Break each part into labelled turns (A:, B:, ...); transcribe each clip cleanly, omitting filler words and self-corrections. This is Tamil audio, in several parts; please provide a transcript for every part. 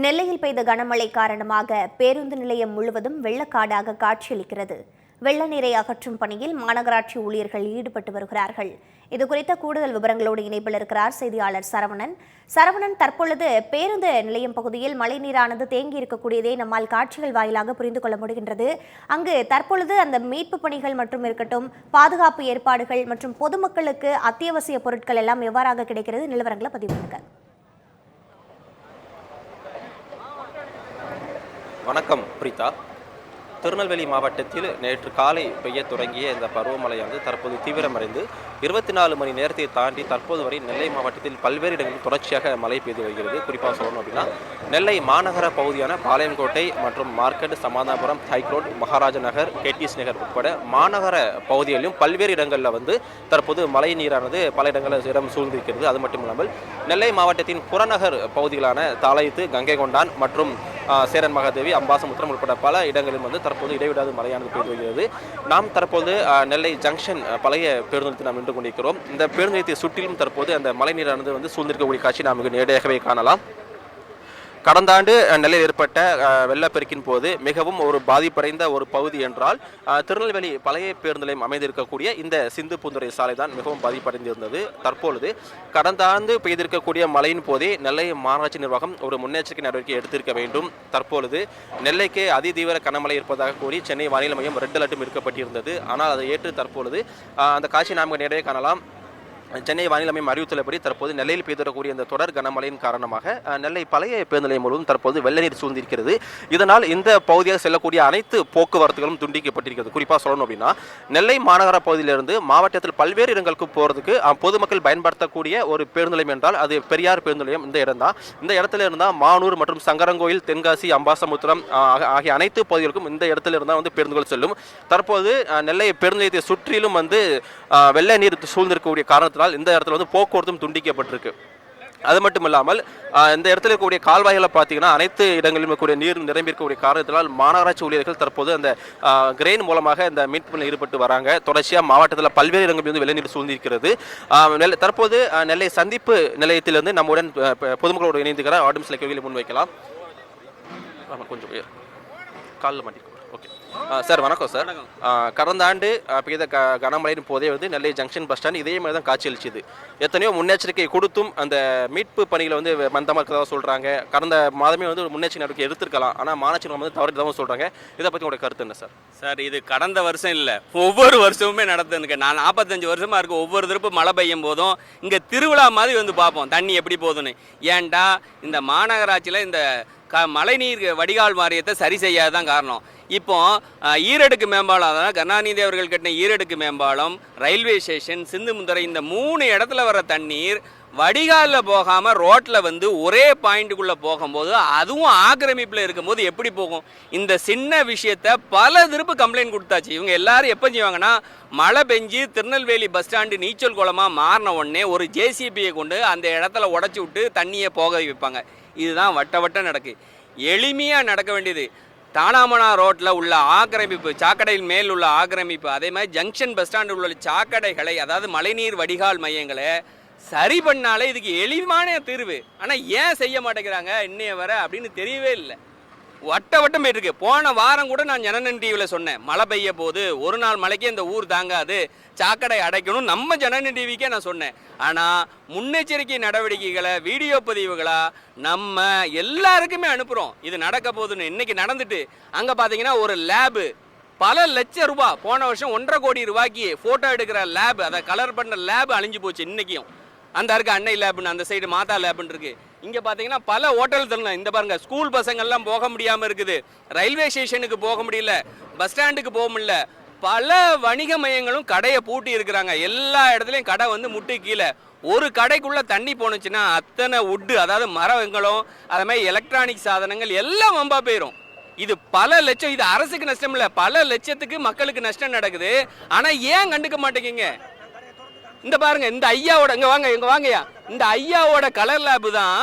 A: நெல்லையில் பெய்த கனமழை காரணமாக பேருந்து நிலையம் முழுவதும் வெள்ளக்காடாக காட்சியளிக்கிறது. வெள்ள நீரை அகற்றும் பணியில் மாநகராட்சி ஊழியர்கள் ஈடுபட்டு வருகிறார்கள். இதுகுறித்த கூடுதல் விவரங்களோடு இணைப்பில் இருக்கிறார் செய்தியாளர் சரவணன். சரவணன், தற்பொழுது பேருந்து நிலையம் பகுதியில் மழைநீரானது தேங்கி இருக்கக்கூடியதை நம்மால் காட்சிகள் வாயிலாக புரிந்து கொள்ள முடிகின்றது. அங்கு தற்பொழுது அந்த மீட்பு பணிகள் மற்றும் இருக்கட்டும், பாதுகாப்பு ஏற்பாடுகள் மற்றும் பொதுமக்களுக்கு அத்தியாவசிய பொருட்கள் எல்லாம் எவ்வாறாக கிடைக்கிறது? நிலவரங்களை பதிவு பண்ணுங்க.
B: வணக்கம் பிரீதா. திருநெல்வேலி மாவட்டத்தில் நேற்று காலை பெய்ய தொடங்கிய இந்த பருவமழையானது தற்போது தீவிரமடைந்து 24 மணி நேரத்தை தாண்டி தற்போது வரை நெல்லை மாவட்டத்தில் பல்வேறு இடங்களில் தொடர்ச்சியாக மழை பெய்து வருகிறது. குறிப்பாக சொல்லணும் அப்படின்னா, நெல்லை மாநகர பகுதியான பாளையங்கோட்டை மற்றும் மார்க்கெட், சமாதானபுரம், ஹைக்ரோட், மகாராஜ நகர், கேடிஎஸ் நகர் உட்பட மாநகர பகுதிகளிலும் பல்வேறு இடங்களில் தற்போது மழை நீரானது பல இடங்களில் சூழ்ந்திருக்கிறது. அது மட்டும் இல்லாமல் நெல்லை மாவட்டத்தின் புறநகர் பகுதிகளான தாளையத்து, கங்கை கொண்டான் மற்றும் சேரன் மகாதேவி, அம்பாசமுத்திரம் உட்பட பல இடங்களிலும் தற்போது இடைவிடாது மழையானது பெய்து வருகிறது. நாம் தற்போது நெல்லை ஜங்ஷன் பழைய பேருந்து நிலையத்தில் நாம் நின்று கொண்டிருக்கிறோம். இந்த பேருந்து நிலையத்தை சுற்றிலும் தற்போது அந்த மழை நீரானது சூழ்ந்திருக்கக்கூடிய காட்சி நாம் மிக நேரடியாகவே காணலாம். கடந்த ஆண்டு நெல்லையில் ஏற்பட்ட வெள்ளப்பெருக்கின் போது மிகவும் ஒரு பாதிப்படைந்த ஒரு பகுதி என்றால் திருநெல்வேலி பழைய பேருந்து நிலையம் அமைந்திருக்கக்கூடிய இந்த சிந்து பூந்துறை சாலை தான் மிகவும் பாதிப்படைந்திருந்தது. தற்பொழுது கடந்த ஆண்டு பெய்திருக்கக்கூடிய மழையின் போதே நெல்லை மாநகராட்சி நிர்வாகம் ஒரு முன்னெச்சரிக்கை நடவடிக்கை எடுத்திருக்க வேண்டும். தற்பொழுது நெல்லைக்கு அதிதீவிர கனமழை இருப்பதாக கூறி சென்னை வானிலை மையம் ரெட் அலர்ட்டும் இருக்கப்பட்டிருந்தது. ஆனால் அதை ஏற்று தற்பொழுது அந்த காட்சி நாம் நேரடியாக காணலாம். சென்னை வானிலை மையம் அறிவித்துள்ளபடி தற்போது நெல்லையில் பெய்திருக்கக்கூடிய இந்த தொடர் கனமழையின் காரணமாக நெல்லை பழைய பேருந்து நிலையம் முழுவதும் தற்போது வெள்ள நீர் சூழ்ந்திருக்கிறது. இதனால் இந்த பகுதியாக செல்லக்கூடிய அனைத்து போக்குவரத்துகளும் துண்டிக்கப்பட்டிருக்கிறது. குறிப்பாக சொல்லணும் அப்படின்னா, நெல்லை மாநகர பகுதியிலிருந்து மாவட்டத்தில் பல்வேறு இடங்களுக்கு போகிறதுக்கு பொதுமக்கள் பயன்படுத்தக்கூடிய ஒரு பேருந்து நிலையம் என்றால் அது பெரியார் பேருந்து நிலையம் இந்த இடம் தான். இந்த இடத்துல இருந்தால் மானூர் மற்றும் சங்கரங்கோயில், தென்காசி, அம்பாசமுத்திரம் ஆகிய அனைத்து பகுதிகளுக்கும் இந்த இடத்துல இருந்தால் பேருந்துகள் செல்லும். தற்போது நெல்லை பேருந்து நிலையத்தை சுற்றிலும் வெள்ள நீர் சூழ்ந்திருக்கக்கூடிய காரணத்தில் இந்த இடத்துல போக்குவரத்தும் துண்டிக்கப்பட்டிருக்கு. அது மட்டும் இல்லாமல் இந்த இடத்துல இருக்கக்கூடிய கால்வாய்களை பார்த்தீங்கன்னா அனைத்து இடங்களிலும் கூடிய நீர் நிரம்பியிருக்கக்கூடிய காரணத்தினால் மாநகராட்சி ஊழியர்கள் தற்போது அந்த கிரெயின் மூலமாக இந்த மீட்புகளில் ஈடுபட்டு வராங்க. தொடர்ச்சியாக மாவட்டத்தில் பல்வேறு இடங்களில் வெள்ள நீர் சூழ்ந்திருக்கிறது. தற்போது நெல்லை சந்திப்பு நிலையத்திலிருந்து நம்முடன் பொதுமக்களோடு இணைந்துகிற ஆடும் சில கேள்விகளை முன்வைக்கலாம். கொஞ்சம் காலில் மாட்டிருக்கோம். ஓகே சார், வணக்கம் சார். கடந்த ஆண்டு பெய்த கனமழையின் போதே நெல்லை ஜங்ஷன் பஸ் ஸ்டாண்ட் இதே மாதிரி தான் காட்சியளிச்சுது. எத்தனையோ முன்னெச்சரிக்கை கொடுத்தும் அந்த மீட்பு பணிகளை மந்தமாக இருக்கிறதா சொல்கிறாங்க. கடந்த மாதமே ஒரு முன்னெச்சரிக்கை நடவடிக்கை எடுத்திருக்கலாம். ஆனால் மாநகராட்சி தவறுதான் சொல்கிறாங்க. இதை பற்றி உங்களுடைய கருத்து என்ன சார்?
C: சார், இது கடந்த வருஷம் இல்லை, ஒவ்வொரு வருஷமுமே நடந்துருக்கு. நான் 45 வருஷமாக இருக்குது. ஒவ்வொரு திருப்பு மழை பெய்யும் போதும் இங்கே திருவிழா மாதிரி பார்ப்போம் தண்ணி எப்படி போகுதுன்னு. ஏன்டா இந்த மாநகராட்சியில் இந்த மழைநீர் வடிகால் வாரியத்தை சரி செய்யாததான் காரணம். இப்போ ஈரடுக்கு மேம்பாலம், அதாவது கருணாநிதி அவர்கள் கட்டின ஈரடுக்கு மேம்பாலம், ரயில்வே ஸ்டேஷன், சிந்து முந்தரை, இந்த 3 இடத்துல வர தண்ணீர் வடிகாலில் போகாமல் ரோட்டில் ஒரே பாயிண்ட்டுக்குள்ளே போகும்போது, அதுவும் ஆக்கிரமிப்பில் இருக்கும்போது எப்படி போகும்? இந்த சின்ன விஷயத்த பல திருப்பு கம்ப்ளைண்ட் கொடுத்தாச்சு. இவங்க எல்லாரும் எப்போ செய்வாங்கன்னா, மழை பெஞ்சு திருநெல்வேலி பஸ் ஸ்டாண்டு நீச்சல் குளமாக மாறின உடனே ஒரு ஜேசிபியை கொண்டு அந்த இடத்துல உடச்சி விட்டு தண்ணியை போக வைப்பாங்க. இதுதான் வட்ட நடக்கு. எளிமையாக நடக்க வேண்டியது தானாமனா ரோட்டில் உள்ள ஆக்கிரமிப்பு, சாக்கடையில் மேல் உள்ள ஆக்கிரமிப்பு, அதே மாதிரி ஜங்ஷன் பஸ் ஸ்டாண்டில் உள்ள சாக்கடைகளை, அதாவது மழைநீர் வடிகால் மையங்களை சரி பண்ணாலே இதுக்கு எளிமையான தீர்வு. ஆனால் ஏன் செய்ய மாட்டேங்கிறாங்க இன்னைய வர அப்படின்னு தெரியவே இல்லை. வட்டம் போயிருக்கு. போன வாரம் கூட நான் ஜனநன் டிவியில் சொன்னேன், மழை பெய்ய போது ஒரு நாள் மழைக்கே இந்த ஊர் தாங்காது, சாக்கடை அடைக்கணும், நம்ம ஜனநன் டிவிக்கே நான் சொன்னேன். ஆனால் முன்னெச்சரிக்கை நடவடிக்கைகளை வீடியோ பதிவுகளாக நம்ம எல்லாருக்குமே அனுப்புகிறோம். இது நடக்க போகுதுன்னு. இன்னைக்கு நடந்துட்டு அங்கே பார்த்தீங்கன்னா ஒரு லேபு பல லட்சம் ரூபாய், போன வருஷம் 1.5 கோடி ரூபாய்க்கு ஃபோட்டோ எடுக்கிற லேப், அதை கலர் பண்ண லேப் அழிஞ்சு போச்சு. இன்னைக்கும் அந்த இருக்கு அன்னை லேப்னு, அந்த சைடு மாதா லேப்னு இருக்கு. இங்கே பார்த்தீங்கன்னா பல ஹோட்டல் தரலாம். இந்த பாருங்க, ஸ்கூல் பசங்கள்லாம் போக முடியாமல் இருக்குது, ரயில்வே ஸ்டேஷனுக்கு போக முடியல, பஸ் ஸ்டாண்டுக்கு போக முடியல, பல வணிக மையங்களும் கடையை பூட்டி இருக்கிறாங்க. எல்லா இடத்துலையும் கடை முட்டு கீழே. ஒரு கடைக்குள்ளே தண்ணி போனுச்சுன்னா அத்தனை உட்டு, அதாவது மரங்களும் அது மாதிரி எலக்ட்ரானிக் சாதனங்கள் எல்லாம் வம்பா போயிடும். இது பல லட்சம், இது அரசுக்கு நஷ்டம் இல்லை, பல லட்சத்துக்கு மக்களுக்கு நஷ்டம் நடக்குது. ஆனால் ஏன் கண்டுக்க மாட்டேங்க? இந்த பாருங்க, இந்த ஐயாவோட இங்க வாங்கயா, இந்த ஐயாவோட கலர் லேபு தான்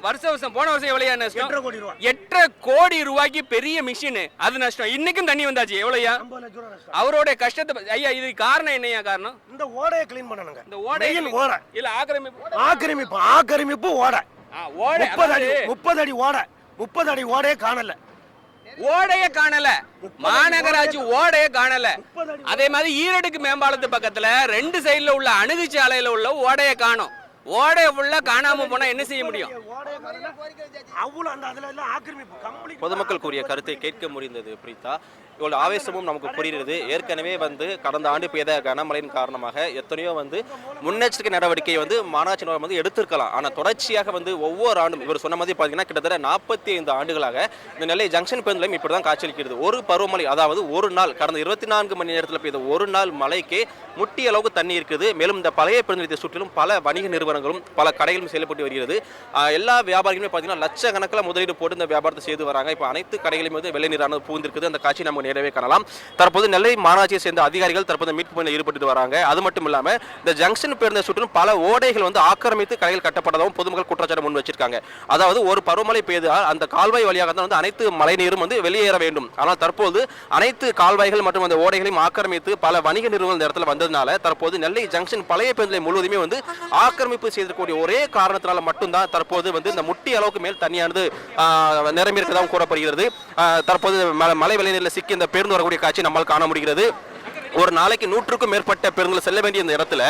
C: வருஷம் போன வருஷம் எவ்வளவு நஷ்டம்? 8.5 கோடி ரூபாய்க்கு பெரிய மிஷின், அது நஷ்டம். இன்னைக்கும் தண்ணி வந்தாச்சு. எவ்வளவுயா? அவரோட கஷ்டத்தை ஐயா, இது காரணம் என்னையா காரணம்?
D: இந்த ஓடையை கிளீன் பண்ணணுங்க.
C: இந்த ஓடை இல்ல, ஆக்கிரமிப்பு
D: ஓடை.
C: ஓடை
D: 30 அடி ஓடை 30 அடி ஓடையே காணல.
C: ஓடையே காணல, மாநகராட்சி ஓடையே காணல. அதே மாதிரி ஈரோடுக்கு மேம்பாலத்து பக்கத்துல 2 சைடுல உள்ள அணுகுச்சாலையில உள்ள ஓடையை காணும். ஓடைய ஃபுல்லா காணாம போனா என்ன செய்ய முடியும்?
B: பொதுமக்கள் கூறிய கருத்தை கேட்க முடிந்தது பிரீதா. இவ்வளவு ஆவேசமும் நமக்கு புரிகிறது. ஏற்கனவே கடந்த ஆண்டு பெய்த கனமழையின் காரணமாக எத்தனையோ முன்னெச்சரிக்கை நடவடிக்கை மாநகராட்சி நிர்வாகம் எடுத்திருக்கலாம். ஆனால் தொடர்ச்சியாக ஒவ்வொரு ஆண்டும் இவர் சொன்ன மாதிரி பார்த்தீங்கன்னா கிட்டத்தட்ட 45 ஆண்டுகளாக இந்த நெல்லை ஜங்ஷன் பேருந்து நிலையம் இப்படி தான் காட்சியளிக்கிறது. ஒரு பருவமழை, அதாவது ஒரு நாள், கடந்த 24 மணி நேரத்தில் பெய்த ஒரு நாள் மழைக்கே முட்டிய அளவுக்கு தண்ணி இருக்குது. மேலும் இந்த பழைய பேருந்து நிலையத்தை சுற்றிலும் பல வணிக நிறுவனங்களும் பல கடைகளும் செயல்பட்டு வருகிறது. எல்லா வியாபாரிகளுமே பார்த்தீங்கன்னா லட்சக்கணக்கில் முதலீடு போட்டு இந்த வியாபாரத்தை செய்து வராங்க. இப்போ அனைத்து கடைகளையும் வெள்ளை நீரானது பூந்திருக்குது. அந்த காட்சி நம்ம நேரவே காணலாம். தற்போது நெல்லை மாநகராட்சியை சேர்ந்த அதிகாரிகள் தற்போது மீட்பு பணியில் ஈடுபட்டு வராங்க. அது மட்டும் இல்லாமல் இந்த ஜங்ஷன் பேருந்தை சுற்றிலும் பல ஓடைகள் ஆக்கிரமித்து கடைகள் கட்டப்பட்டதாகவும் பொதுமக்கள் குற்றச்சாட்டு முன் வச்சிருக்காங்க. அதாவது ஒரு பருவமழை பெய்தால் அந்த கால்வாய் வழியாக தான் அனைத்து மழை நீரும் வெளியேற வேண்டும். ஆனால் தற்போது அனைத்து கால்வாய்கள் மற்றும் அந்த ஓடைகளையும் ஆக்கிரமித்து பல வணிக நிறுவனங்கள் இந்த இடத்துல வந்ததுனால தற்போது நெல்லை ஜங்ஷன் பழைய பேருந்து முழுவதுமே ஆக்கிரமிப்பு செய்திருக்கக்கூடிய ஒரே காரணத்தினால மட்டும்தான் தற்போது இந்த முட்டி அளவுக்கு மேல் தண்ணியானது நிரம்பி இருக்கதாகவும் கூறப்படுகிறது. தற்போது மழை வெள்ளநீரில் சிக்கி இந்த பேருந்து வரக்கூடிய காட்சி நம்மால் காண முடிகிறது. ஒரு நாளைக்கு 100க்கும் மேற்பட்ட பேருந்துகள் செல்ல வேண்டிய இந்த இடத்துல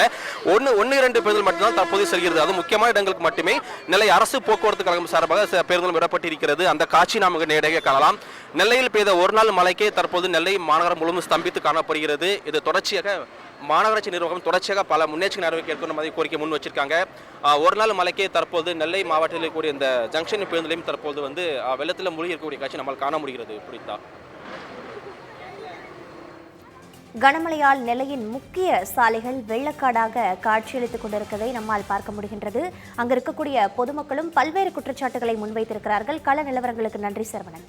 B: 1-2 பேருந்துகள் மட்டும்தான் தற்போது செல்கிறது. அது முக்கியமான இடங்களுக்கு மட்டுமே நெல்லை அரசு போக்குவரத்து கழகம் சார்பாக பேருந்துகள் விடப்பட்டிருக்கிறது. அந்த காட்சி நமக்கு நேரடியாக காணலாம். நெல்லையில் பெய்த ஒரு நாள் மழைக்கே தற்போது நெல்லை மாநகரம் முழுவதும் ஸ்தம்பித்து காணப்படுகிறது. இது தொடர்ச்சியாக மாநகராட்சி நிர்வாகம் தொடர்ச்சியாக பல முன்னெச்சரிக்கை நடவடிக்கை எடுக்கணும் மாதிரி கோரிக்கை முன் வச்சிருக்காங்க. ஒரு நாள் மழைக்கே தற்போது நெல்லை மாவட்டத்தில் இருக்கக்கூடிய இந்த ஜங்ஷன் பேருந்துலையும் தற்போது வெள்ளத்தில் மூழ்கி இருக்கக்கூடிய காட்சி நம்மால் காண முடிகிறது. புரியுதா?
A: கனமழையால் நெல்லையின் முக்கிய சாலைகள் வெள்ளக்காடாக காட்சியளித்துக் கொண்டிருப்பதை நம்மால் பார்க்க முடிகின்றது. அங்கு இருக்கக்கூடிய பொதுமக்களும் பல்வேறு குற்றச்சாட்டுகளை முன்வைத்திருக்கிறார்கள். கள நிலவரங்களுக்கு நன்றி சரவணன்.